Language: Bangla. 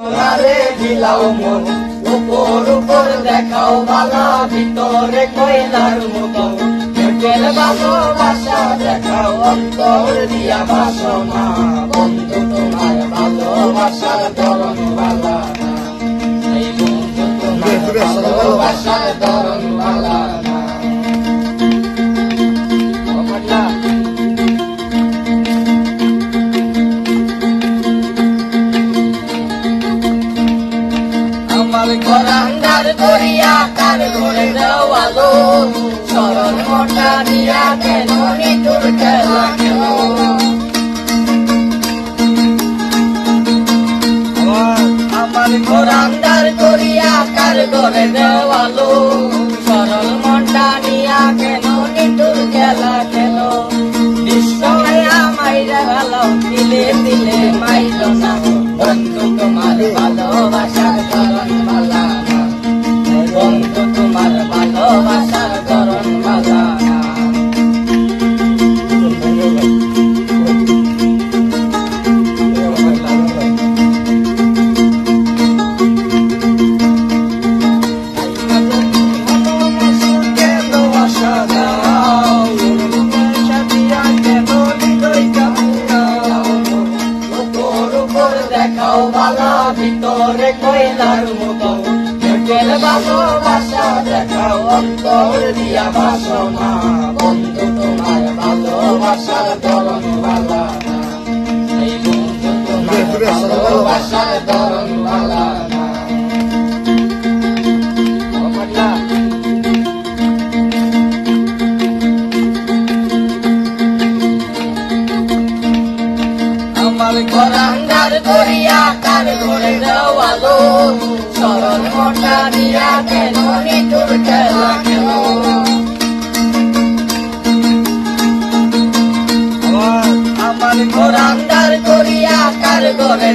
সোনারে দিলাও মন উপর উপর দেখাও বালা ভিতরে কয়লার মতো পেটের ভালোবাসা দেখাও অন্তর দিয়া বাসনা বন্ধু তোমার ভালোবাসার ধরন বালা এই বন্ধু তোমার ভালোবাসার ধরন বালা আমার ঘরান্দার করিয়া কার ঘরে দেওয়ালো সরল মোটা দিয়া কেন নিতুর খেলা কেন আমার ঘরান্দার করিয়া কার ঘরে দেওয়ালো সরল মোটা দিয়া কেন নিতুর খেলা কেন নিশ্চয়া মাইরা ভালো দিলে দিলে মাইল না বন্ধু তোমার ভালোবাসার ধরন বালা বন্ধু তোমার ভালোবাসার ধরন বালা দেখাও বালা ভিতরে কয়লার মতো পেটের ভালোবাসা দেখাও অন্তর দিয়া বাসনা বন্ধু তোমার ভালোবাসার ধরন বালা এই বন্ধু তোমার ভালোবাসার ধরন বালা আমার ঘরান্দার করিয়া কার ঘরে দেওয়ালো সরল মোটা দিয়া কেন নিতুর খেলা কেন আমার ঘরান্দার করিয়া কার ঘরে